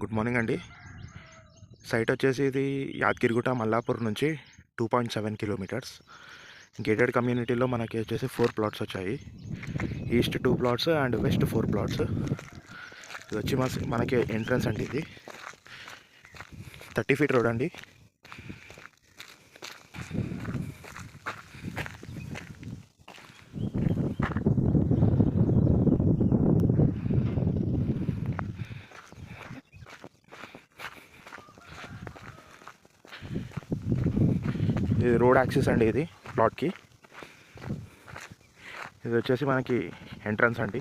Good morning అండి. Site వచ్చేసి ఇది యాదగిరిగుట్ట మల్లాపూర్ నుంచి 2.7 కిలోమీటర్స్. గేటెడ్ కమ్యూనిటీలో మనకి వచ్చేసి 4 ప్లాట్స్ వచ్చాయి. East 2 plots and west 4 plots. ఇది వచ్చి మనకి ఎంట్రన్స్ అండి. ఇది 30 ఫీట్ రోడ్ అండి. ఇది రోడ్ యాక్సెస్ అండి. ఇది ప్లాట్కి ఇది వచ్చేసి మనకి ఎంట్రన్స్ అండి.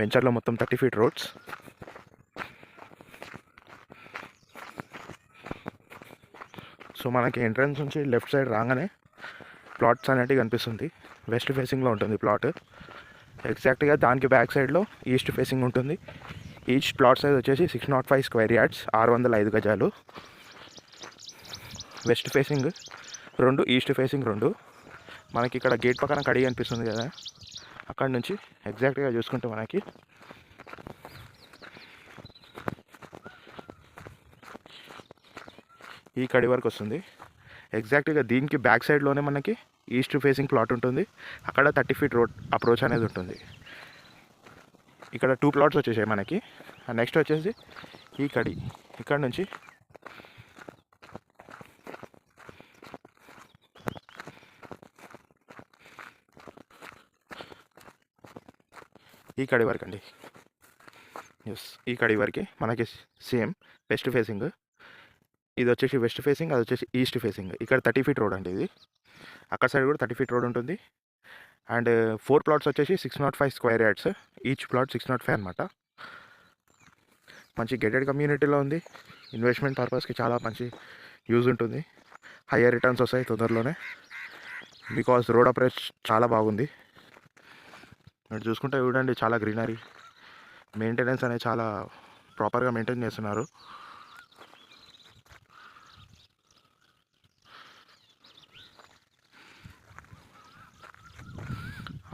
వెంచర్లో మొత్తం 30 ఫీట్ రోడ్స్. సో మనకి ఎంట్రన్స్ నుంచి లెఫ్ట్ సైడ్ రాగానే ప్లాట్స్ అనేటివి కనిపిస్తుంది. వెస్ట్ ఫేసింగ్లో ఉంటుంది ప్లాట్. ఎగ్జాక్ట్గా దానికి బ్యాక్ సైడ్లో ఈస్ట్ ఫేసింగ్ ఉంటుంది. ఈచ్ ప్లాట్ సైజ్ వచ్చేసి 605 స్క్వేర్ యార్డ్స్, 605 గజాలు. West facing 2, east facing 2. మనకి ఇక్కడ గేట్ పక్కన కడిగి అనిపిస్తుంది కదా, అక్కడ నుంచి ఎగ్జాక్ట్గా చూసుకుంటే మనకి ఈ కడి వరకు వస్తుంది. ఎగ్జాక్ట్గా దీనికి బ్యాక్ సైడ్లోనే మనకి ఈస్ట్ ఫేసింగ్ ప్లాట్ ఉంటుంది. అక్కడ 30 ఫీట్ రోడ్ అప్రోచ్ అనేది ఉంటుంది. ఇక్కడ 2 ప్లాట్స్ వచ్చేసాయి మనకి. నెక్స్ట్ వచ్చేసి ఈ కడి, ఇక్కడ నుంచి ఈ కడి వరకు అండి. ఎస్, ఈ కడి వరకు మనకి సేమ్ వెస్ట్ ఫేసింగ్. ఇది వచ్చేసి వెస్ట్ ఫేసింగ్, అది వచ్చేసి ఈస్ట్ ఫేసింగ్. ఇక్కడ 30 ఫీట్ రోడ్ అండి. ఇది అక్కడ సైడ్ కూడా 30 ఫీట్ రోడ్ ఉంటుంది. అండ్ 4 ప్లాట్స్ వచ్చేసి 605 స్క్వేర్ యార్డ్స్. ఈచ్ ప్లాట్ 605 అనమాట. మంచి గేటెడ్ కమ్యూనిటీలో ఉంది. ఇన్వెస్ట్మెంట్ పర్పస్కి చాలా మంచి యూజ్ ఉంటుంది. హయ్యర్ రిటర్న్స్ వస్తాయి తొందరలోనే, బికాజ్ రోడ్ అప్రోచ్ చాలా బాగుంది. మీరు చూసుకుంటే చూడండి, చాలా గ్రీనరీ, మెయింటెనెన్స్ అనేది చాలా ప్రాపర్గా మెయింటైన్ చేస్తున్నారు.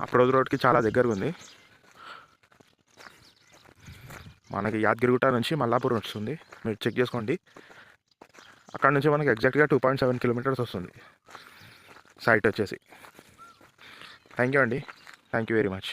అప్రోచ్ రోడ్కి చాలా దగ్గరగా ఉంది. మనకి యాదగిరిగుట్ట నుంచి మల్లాపూర్ వస్తుంది, మీరు చెక్ చేసుకోండి. అక్కడ నుంచి మనకి ఎగ్జాక్ట్గా 2.7 కిలోమీటర్స్ వస్తుంది సైట్ వచ్చేసి. థ్యాంక్ యూ అండి. Thank you very much.